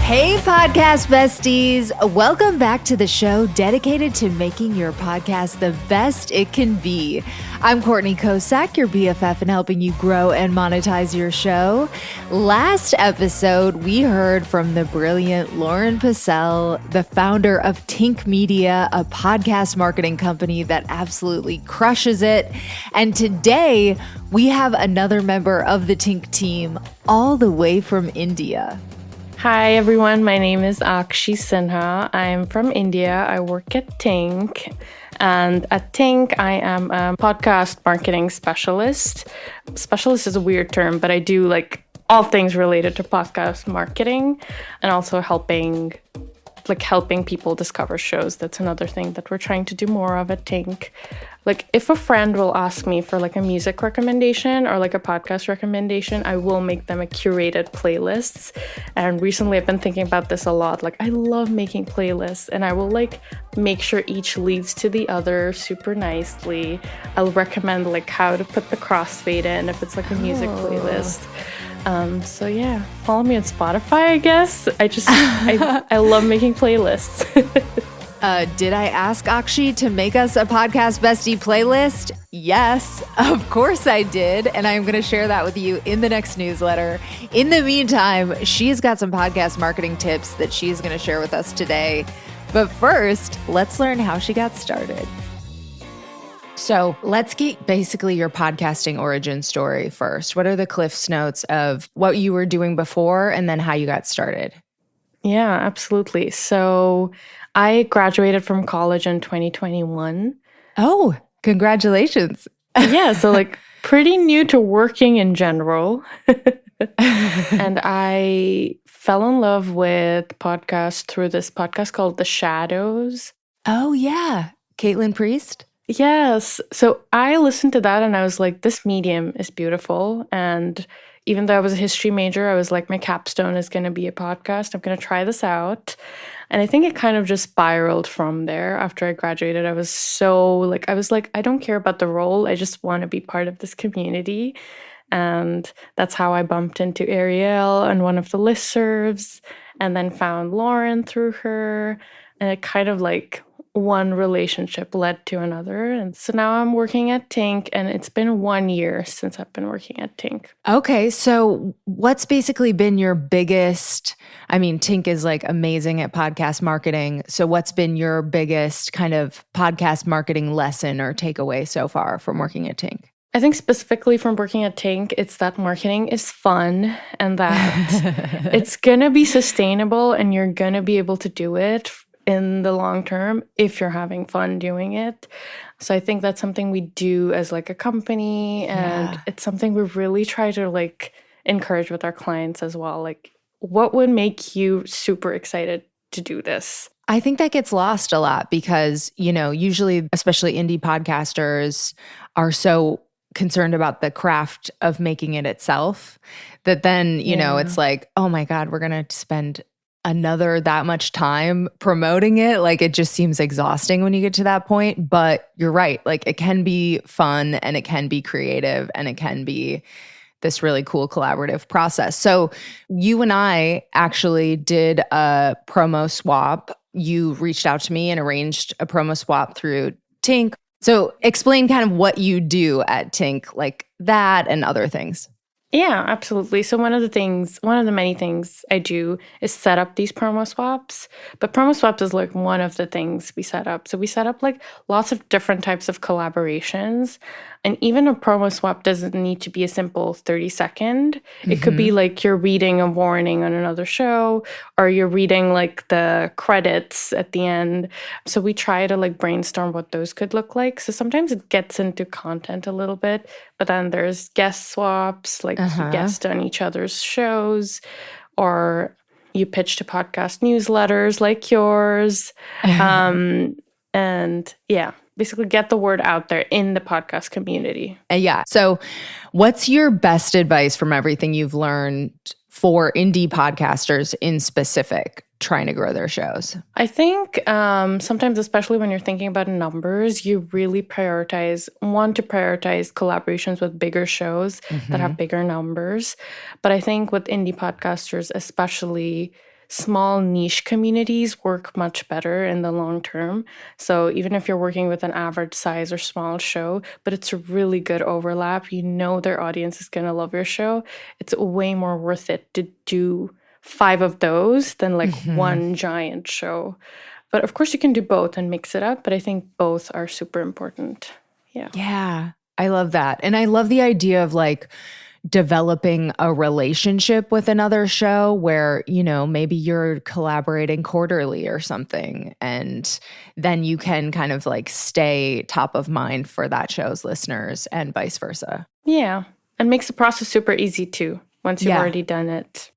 Hey, podcast besties. Welcome back to the show dedicated to making your podcast the best it can be. I'm Courtney Kosak, your BFF, and helping you grow and monetize your show. Last episode, we heard from the brilliant Lauren Pacell, the founder of Tink Media, a podcast marketing company that absolutely crushes it. And today, we have another member of the Tink team all the way from India. Hi everyone, my name is Aakshi Sinha. I'm from India. I work at Tink. And at Tink, I am a podcast marketing specialist. Specialist is a weird term, but I do like all things related to podcast marketing and also helping people discover shows. That's another thing that we're trying to do more of at Tink. Like if a friend will ask me for like a music recommendation or like a podcast recommendation, I will make them a curated playlists. And recently I've been thinking about this a lot. Like I love making playlists and I will like make sure each leads to the other super nicely. I'll recommend like how to put the crossfade in if it's like a music playlist. So yeah, follow me on Spotify, I guess. I love making playlists. Did I ask Aakshi to make us a podcast bestie playlist? Yes, of course I did. And I'm going to share that with you in the next newsletter. In the meantime, she's got some podcast marketing tips that she's going to share with us today. But first, let's learn how she got started. So let's get basically your podcasting origin story first. What are the Cliff's Notes of what you were doing before and then how you got started? Yeah, absolutely. So I graduated from college in 2021. Oh, congratulations. Yeah, so like pretty new to working in general. And I fell in love with podcasts through this podcast called The Shadows. Oh, yeah. Caitlin Priest? Yes. So I listened to that and I was like, this medium is beautiful. And even though I was a history major, I was like, my capstone is going to be a podcast. I'm going to try this out. And I think it kind of just spiraled from there. After I graduated, I was like, I don't care about the role. I just want to be part of this community. And that's how I bumped into Ariel on one of the listservs and then found Lauren through her. And it kind of like one relationship led to another. And so now I'm working at Tink, and it's been 1 year since I've been working at Tink. Okay, so what's basically been your biggest, Tink is like amazing at podcast marketing. So what's been your biggest kind of podcast marketing lesson or takeaway so far from working at Tink? I think specifically from working at Tink, it's that marketing is fun and that it's going to be sustainable and you're going to be able to do it in the long term if you're having fun doing it. So I think that's something we do as like a company, and it's something we really try to like encourage with our clients as well. Like, what would make you super excited to do this? I think that gets lost a lot because, usually, especially indie podcasters are so concerned about the craft of making it itself that then, it's like, oh my God, we're going to spend another that much time promoting it. Like it just seems exhausting when you get to that point. But you're right. Like it can be fun and it can be creative and it can be this really cool collaborative process. So you and I actually did a promo swap. You reached out to me and arranged a promo swap through Tink. So explain kind of what you do at Tink, like that and other things. Yeah, absolutely. So one of the many things I do is set up these promo swaps. But promo swaps is like one of the things we set up. So we set up like lots of different types of collaborations. And even a promo swap doesn't need to be a simple 30-second. It could be like you're reading a warning on another show, or you're reading like the credits at the end. So we try to like brainstorm what those could look like. So sometimes it gets into content a little bit, but then there's guest swaps, like you guest on each other's shows, or you pitch to podcast newsletters like yours. And yeah, basically get the word out there in the podcast community. Yeah. So what's your best advice from everything you've learned for indie podcasters in specific trying to grow their shows? I think sometimes, especially when you're thinking about numbers, you really want to prioritize collaborations with bigger shows that have bigger numbers. But I think with indie podcasters, especially, small niche communities work much better in the long term. So even if you're working with an average size or small show, but it's a really good overlap, you know their audience is going to love your show, it's way more worth it to do 5 of those than like one giant show. But of course you can do both and mix it up, but I think both are super important. Yeah. Yeah, I love that. And I love the idea of like developing a relationship with another show where, you know, maybe you're collaborating quarterly or something, and then you can kind of like stay top of mind for that show's listeners and vice versa. Yeah. And makes the process super easy too, once you've already done it.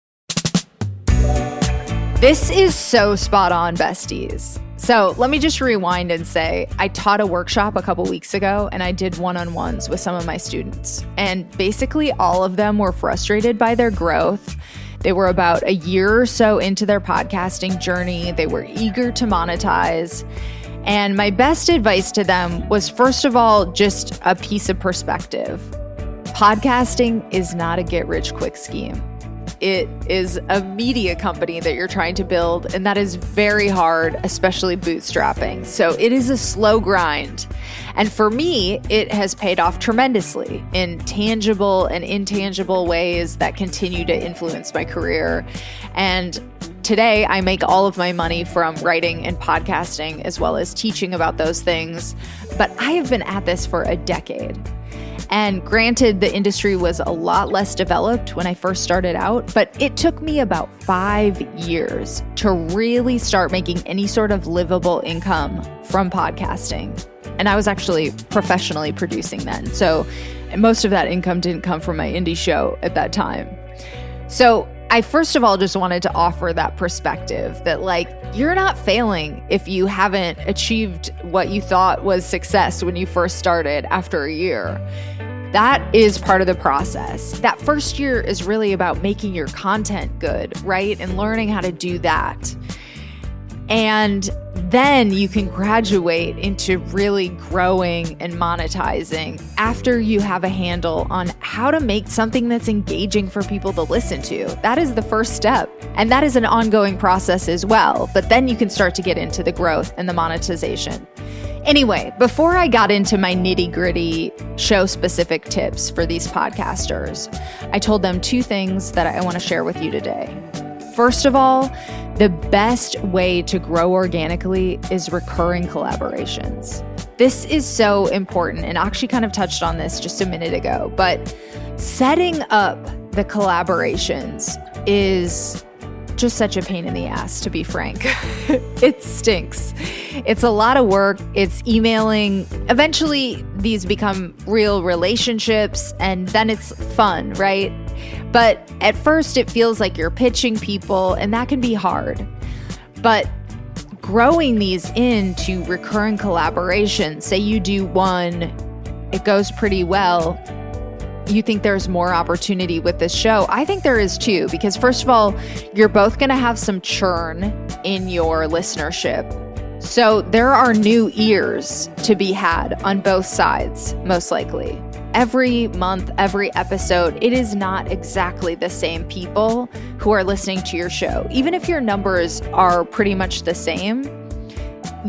This is so spot on, besties. So let me just rewind and say, I taught a workshop a couple weeks ago and I did one-on-ones with some of my students. And basically all of them were frustrated by their growth. They were about a year or so into their podcasting journey. They were eager to monetize. And my best advice to them was, first of all, just a piece of perspective. Podcasting is not a get-rich-quick scheme. It is a media company that you're trying to build, and that is very hard, especially bootstrapping. So it is a slow grind. And for me, it has paid off tremendously in tangible and intangible ways that continue to influence my career. And today, I make all of my money from writing and podcasting, as well as teaching about those things. But I have been at this for a decade. And granted, the industry was a lot less developed when I first started out, but it took me about 5 years to really start making any sort of livable income from podcasting. And I was actually professionally producing then. So most of that income didn't come from my indie show at that time. So I first of all just wanted to offer that perspective that like, you're not failing if you haven't achieved what you thought was success when you first started after a year. That is part of the process. That first year is really about making your content good, right? And learning how to do that. And then you can graduate into really growing and monetizing after you have a handle on how to make something that's engaging for people to listen to. That is the first step. And that is an ongoing process as well. But then you can start to get into the growth and the monetization. Anyway, before I got into my nitty-gritty show-specific tips for these podcasters, I told them 2 things that I want to share with you today. First of all, the best way to grow organically is recurring collaborations. This is so important, and Aakshi kind of touched on this just a minute ago, but setting up the collaborations is just such a pain in the ass, to be frank. It stinks. It's a lot of work. It's emailing. Eventually, these become real relationships, and then it's fun, right? But at first, it feels like you're pitching people, and that can be hard. But growing these into recurring collaborations, say you do one, it goes pretty well. You think there's more opportunity with this show? I think there is too, because first of all, you're both going to have some churn in your listenership. So there are new ears to be had on both sides, most likely. Every month, every episode, it is not exactly the same people who are listening to your show. Even if your numbers are pretty much the same,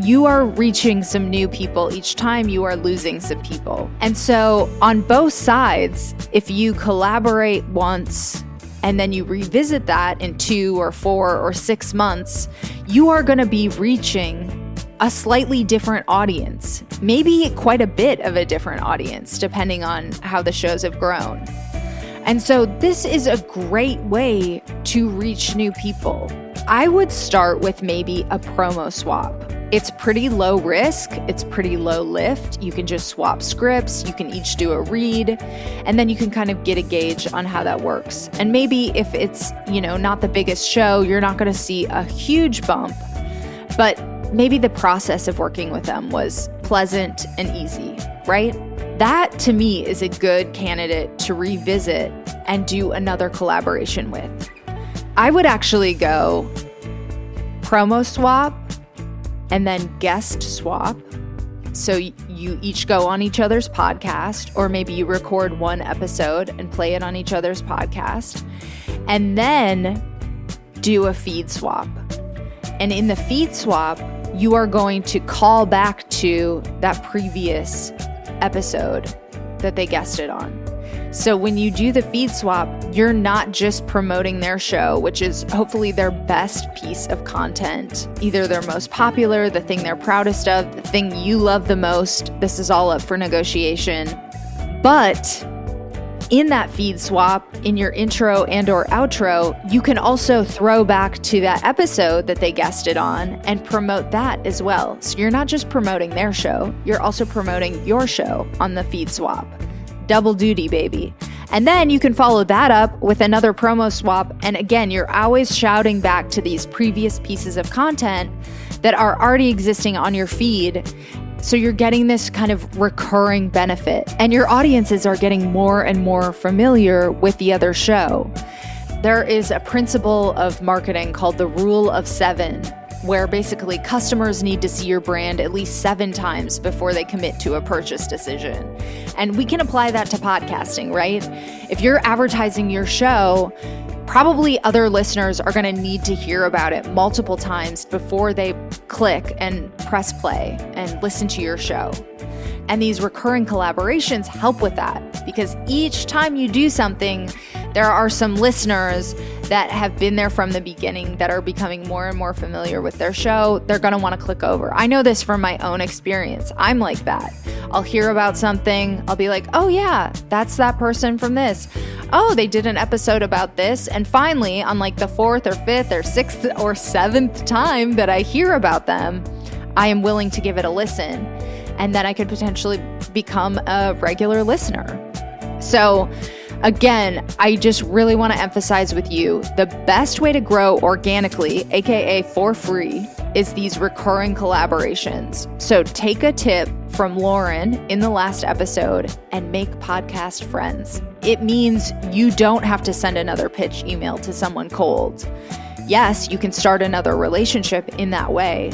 you are reaching some new people each time, you are losing some people. And so on both sides, if you collaborate once and then you revisit that in 2 or 4 or 6 months, you are going to be reaching a slightly different audience, maybe quite a bit of a different audience, depending on how the shows have grown. And so this is a great way to reach new people. I would start with maybe a promo swap. It's pretty low risk. It's pretty low lift. You can just swap scripts. You can each do a read, and then you can kind of get a gauge on how that works. And maybe if it's, not the biggest show, you're not going to see a huge bump, but maybe the process of working with them was pleasant and easy, right? That to me is a good candidate to revisit and do another collaboration with. I would actually go promo swap and then guest swap. So you each go on each other's podcast, or maybe you record one episode and play it on each other's podcast. And then do a feed swap. And in the feed swap, you are going to call back to that previous episode that they guested on. So when you do the feed swap, you're not just promoting their show, which is hopefully their best piece of content, either their most popular, the thing they're proudest of, the thing you love the most. This is all up for negotiation. But in that feed swap, in your intro and or outro, you can also throw back to that episode that they guested on and promote that as well. So you're not just promoting their show, you're also promoting your show on the feed swap. Double duty, baby. And then you can follow that up with another promo swap. And again, you're always shouting back to these previous pieces of content that are already existing on your feed. So you're getting this kind of recurring benefit, and your audiences are getting more and more familiar with the other show. There is a principle of marketing called the rule of 7, where basically customers need to see your brand at least 7 times before they commit to a purchase decision. And we can apply that to podcasting, right? If you're advertising your show, probably other listeners are going to need to hear about it multiple times before they click and press play and listen to your show. And these recurring collaborations help with that, because each time you do something, there are some listeners that have been there from the beginning that are becoming more and more familiar with their show. They're going to want to click over. I know this from my own experience. I'm like that. I'll hear about something. I'll be like, oh yeah, that's that person from this. Oh, they did an episode about this. And finally, on like the 4th or 5th or 6th or 7th time that I hear about them, I am willing to give it a listen. And then I could potentially become a regular listener. So again, I just really want to emphasize with you, the best way to grow organically, aka for free, is these recurring collaborations. So take a tip from Lauren in the last episode and make podcast friends. It means you don't have to send another pitch email to someone cold. Yes, you can start another relationship in that way,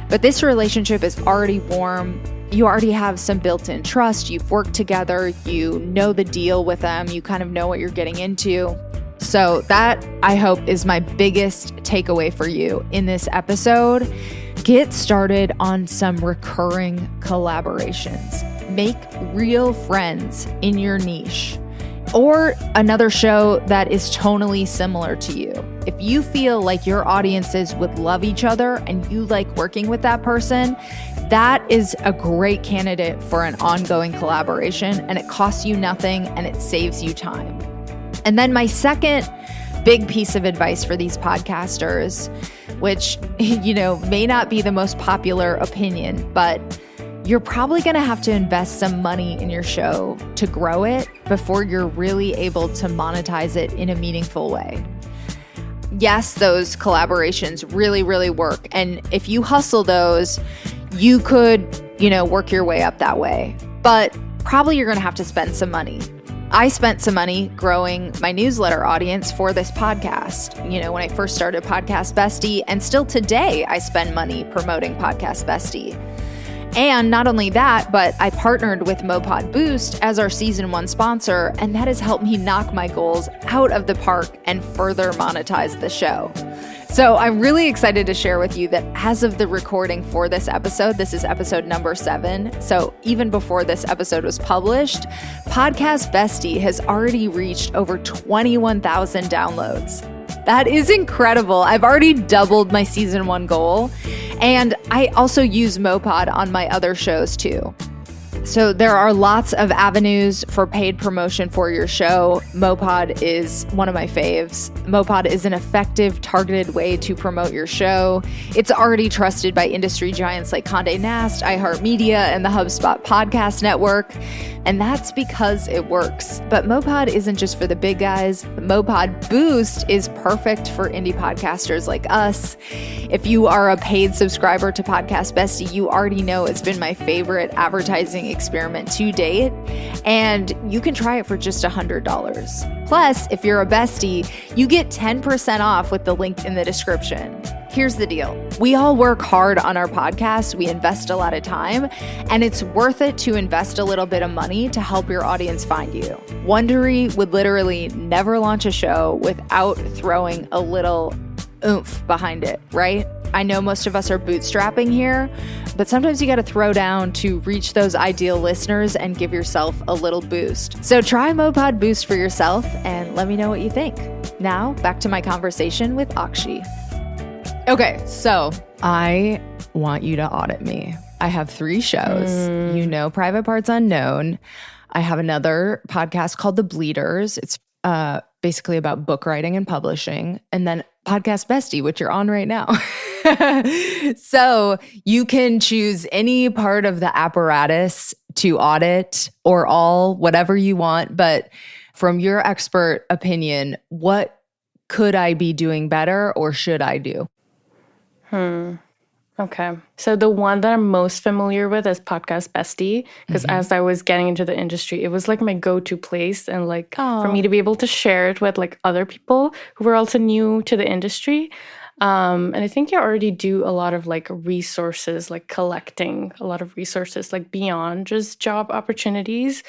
but this relationship is already warm. You already have some built-in trust. You've worked together. You know the deal with them. You kind of know what you're getting into. So that, I hope, is my biggest takeaway for you in this episode. Get started on some recurring collaborations. Make real friends in your niche, or another show that is tonally similar to you. If you feel like your audiences would love each other and you like working with that person, that is a great candidate for an ongoing collaboration, and it costs you nothing and it saves you time. And then my second big piece of advice for these podcasters, which, may not be the most popular opinion, but you're probably going to have to invest some money in your show to grow it before you're really able to monetize it in a meaningful way. Yes, those collaborations really, really work. And if you hustle those, you could, work your way up that way. But probably you're going to have to spend some money. I spent some money growing my newsletter audience for this podcast. When I first started Podcast Bestie, and still today, I spend money promoting Podcast Bestie. And not only that, but I partnered with Mopod Boost as our season 1 sponsor, and that has helped me knock my goals out of the park and further monetize the show. So I'm really excited to share with you that as of the recording for this episode, this is episode number 7. So even before this episode was published, Podcast Bestie has already reached over 21,000 downloads. That is incredible. I've already doubled my season 1 goal. And I also use Mopod on my other shows too. So there are lots of avenues for paid promotion for your show. Mopod is one of my faves. Mopod is an effective, targeted way to promote your show. It's already trusted by industry giants like Condé Nast, iHeartMedia, and the HubSpot podcast network. And that's because it works. But Mopod isn't just for the big guys. Mopod Boost is perfect for indie podcasters like us. If you are a paid subscriber to Podcast Bestie, you already know it's been my favorite advertising experiment to date. And you can try it for just $100. Plus, if you're a bestie, you get 10% off with the link in the description. Here's the deal. We all work hard on our podcasts. We invest a lot of time, and it's worth it to invest a little bit of money to help your audience find you. Wondery would literally never launch a show without throwing a little oomph behind it, right? I know most of us are bootstrapping here, but sometimes you got to throw down to reach those ideal listeners and give yourself a little boost. So try Mopod Boost for yourself and let me know what you think. Now, back to my conversation with Aakshi. Okay, so I want you to audit me. I have 3 shows. You know, Private Parts Unknown. I have another podcast called The Bleeders. It's basically about book writing and publishing. And then podcast Bestie, which you're on right now. So you can choose any part of the apparatus to audit or all, whatever you want. But from your expert opinion, what could I be doing better or should I do? Okay. So the one that I'm most familiar with is Podcast Bestie, because as I was getting into the industry, it was like my go-to place and like for me to be able to share it with like other people who were also new to the industry. And I think you already do a lot of like resources, like collecting a lot of resources, like beyond just job opportunities.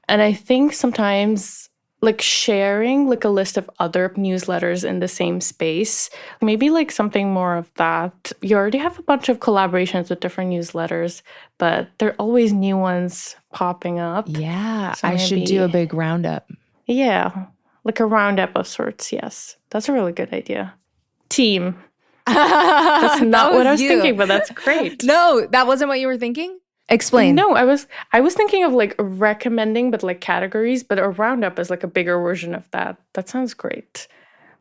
And I think sometimes like sharing like a list of other newsletters in the same space, maybe like something more of that. You already have a bunch of collaborations with different newsletters, but there are always new ones popping up. Yeah, So I should do a big roundup. Yeah, like a roundup of sorts. Yes, that's a really good idea. Team. That's not what I was thinking, but that's great. No, that wasn't what you were thinking? Explain. No, I was thinking of like recommending, but like categories, but a roundup is like a bigger version of that. That sounds great.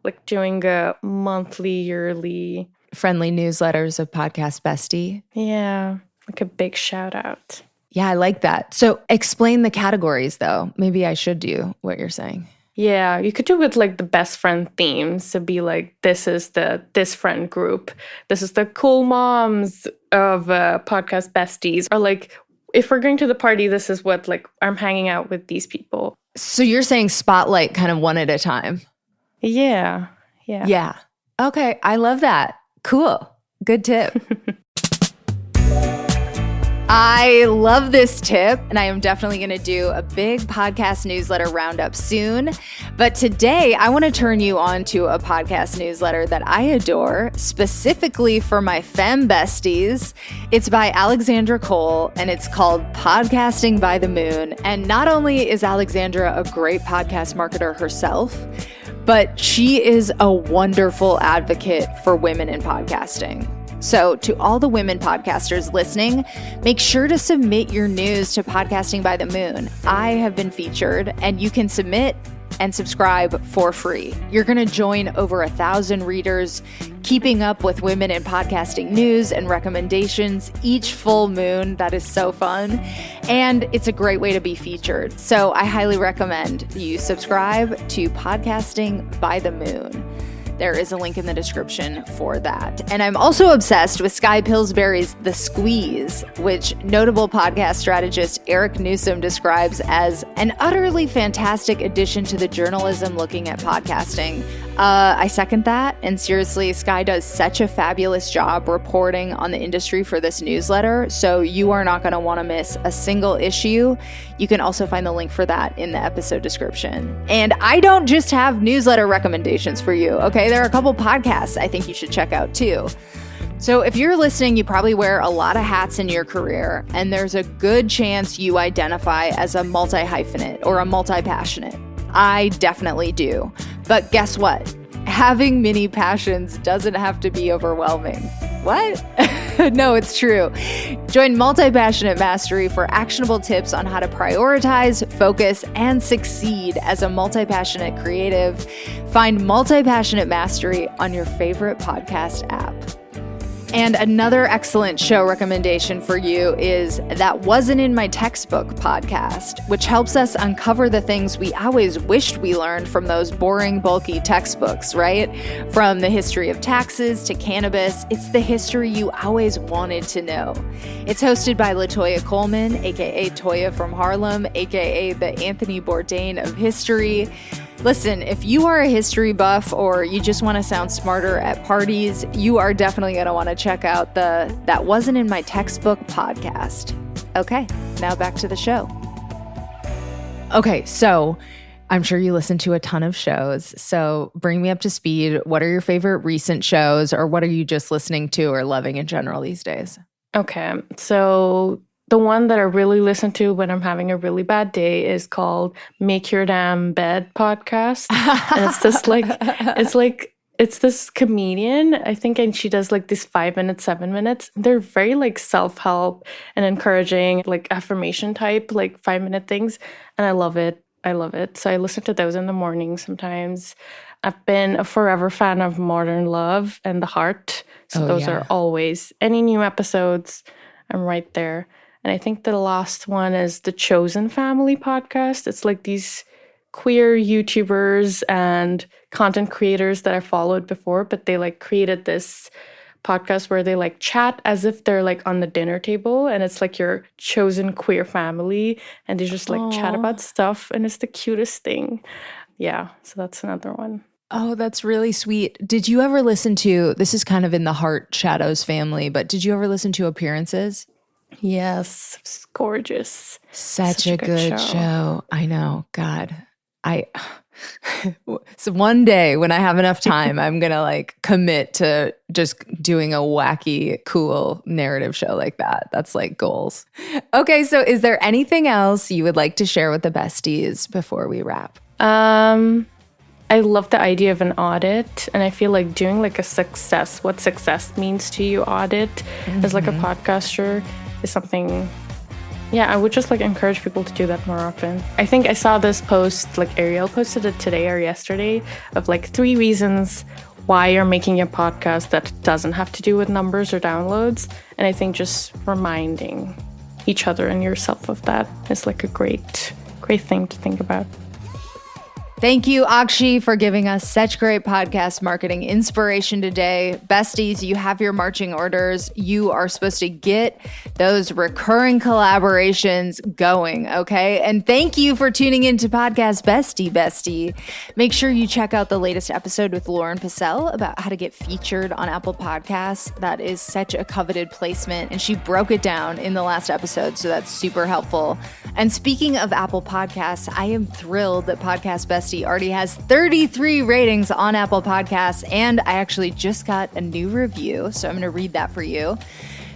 Like doing a monthly, yearly. Friendly newsletters of Podcast Bestie. Yeah, like a big shout out. Yeah, I like that. So explain the categories though. Maybe I should do what you're saying. Yeah, you could do with like the best friend themes. So be like, this is this friend group. This is the cool moms of Podcast Besties. Or like, if we're going to the party, this is what like I'm hanging out with these people. So you're saying spotlight kind of one at a time. Yeah. Yeah. Okay, I love that. Cool. Good tip. I love this tip, and I am definitely going to do a big podcast newsletter roundup soon. But today, I want to turn you on to a podcast newsletter that I adore, specifically for my femme besties. It's by Alexandra Cole, and it's called Podcasting by the Moon. And not only is Alexandra a great podcast marketer herself, but she is a wonderful advocate for women in podcasting. So to all the women podcasters listening, make sure to submit your news to Podcasting by the Moon. I have been featured, and you can submit and subscribe for free. You're going to join over 1,000 readers keeping up with women in podcasting news and recommendations each full moon. That is so fun. And it's a great way to be featured. So I highly recommend you subscribe to Podcasting by the Moon. There is a link in the description for that. And I'm also obsessed with Skye Pillsbury's The Squeeze, which notable podcast strategist Eric Newsom describes as an utterly fantastic addition to the journalism looking at podcasting. I second that. And seriously, Skye does such a fabulous job reporting on the industry for this newsletter. So you are not going to want to miss a single issue. You can also find the link for that in the episode description. And I don't just have newsletter recommendations for you, okay? There are a couple podcasts I think you should check out too. So if you're listening, you probably wear a lot of hats in your career, and there's a good chance you identify as a multi-hyphenate or a multi-passionate. I definitely do. But guess what? Having many passions doesn't have to be overwhelming. What? No, it's true. Join Multi-Passionate Mastery for actionable tips on how to prioritize, focus, and succeed as a multi-passionate creative. Find Multi-Passionate Mastery on your favorite podcast app. And another excellent show recommendation for you is That Wasn't in My Textbook podcast, which helps us uncover the things we always wished we learned from those boring, bulky textbooks, right? From the history of taxes to cannabis, it's the history you always wanted to know. It's hosted by LaToya Coleman, aka Toya from Harlem, aka the Anthony Bourdain of history. Listen, if you are a history buff or you just want to sound smarter at parties, you are definitely going to want to check out the That Wasn't in My Textbook podcast. Okay, now back to the show. Okay, so I'm sure you listen to a ton of shows. So bring me up to speed. What are your favorite recent shows, or what are you just listening to or loving in general these days? Okay, so the one that I really listen to when I'm having a really bad day is called Make Your Damn Bed podcast. And it's this comedian, I think, and she does like these 5 minutes, 7 minutes. They're very like self-help and encouraging, like affirmation type, like 5-minute things. And I love it. I love it. So I listen to those in the morning sometimes. I've been a forever fan of Modern Love and The Heart. So those are always, any new episodes, I'm right there. And I think the last one is the Chosen Family podcast. It's like these queer YouTubers and content creators that I followed before, but they like created this podcast where they like chat as if they're like on the dinner table, and it's like your chosen queer family, and they just like chat about stuff, and it's the cutest thing. Yeah, so that's another one. Oh, that's really sweet. Did you ever listen to, this is kind of in the Heart Shadows family, but did you ever listen to Appearances? Yes, it's gorgeous. Such a good show. I know. God. So one day when I have enough time, I'm going to like commit to just doing a wacky, cool narrative show like that. That's like goals. Okay. So is there anything else you would like to share with the besties before we wrap? I love the idea of an audit, and I feel like doing like what success means to you audit as like a podcaster is something. Yeah, I would just like encourage people to do that more often. I think I saw this post, like Ariel posted it today or yesterday, of like 3 reasons why you're making a podcast that doesn't have to do with numbers or downloads. And I think just reminding each other and yourself of that is like a great thing to think about. Thank you, Aakshi, for giving us such great podcast marketing inspiration today. Besties, you have your marching orders. You are supposed to get those recurring collaborations going, okay? And thank you for tuning into Podcast Bestie. Make sure you check out the latest episode with Lauren Pacell about how to get featured on Apple Podcasts. That is such a coveted placement, and she broke it down in the last episode, so that's super helpful. And speaking of Apple Podcasts, I am thrilled that Podcast Bestie already has 33 ratings on Apple Podcasts, and I actually just got a new review, so I'm going to read that for you.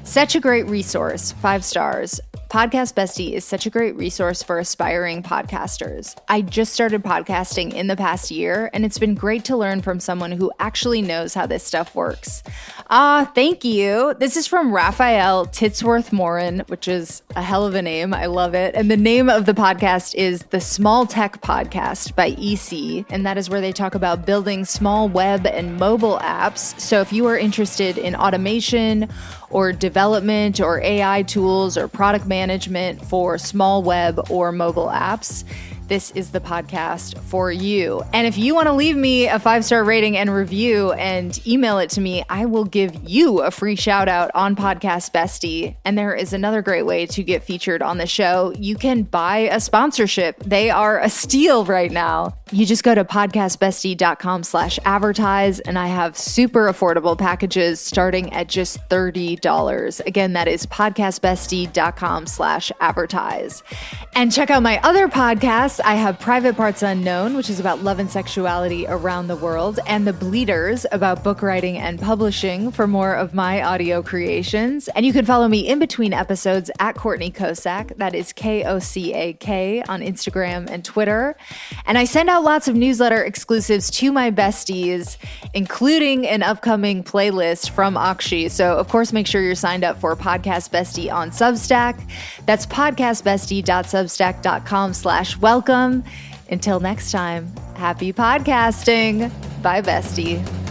Such a great resource, 5 stars. Podcast Bestie is such a great resource for aspiring podcasters. I just started podcasting in the past year, and it's been great to learn from someone who actually knows how this stuff works. Thank you. This is from Raphael Titsworth Morin, which is a hell of a name. I love it. And the name of the podcast is The Small Tech Podcast by EC, and that is where they talk about building small web and mobile apps. So if you are interested in automation or development or AI tools or product management for small web or mobile apps, this is the podcast for you. And if you want to leave me a 5-star rating and review and email it to me, I will give you a free shout out on Podcast Bestie. And there is another great way to get featured on the show. You can buy a sponsorship. They are a steal right now. You just go to podcastbestie.com/advertise, and I have super affordable packages starting at just $30. Again, that is podcastbestie.com/advertise. And check out my other podcasts. I have Private Parts Unknown, which is about love and sexuality around the world, and The Bleeders, about book writing and publishing, for more of my audio creations. And you can follow me in between episodes at Courtney Kosak. That is KoCak on Instagram and Twitter. And I send out lots of newsletter exclusives to my besties, including an upcoming playlist from Aakshi. So, of course, make sure you're signed up for Podcast Bestie on Substack. That's podcastbestie.substack.com/welcome. Until next time, happy podcasting. Bye, bestie.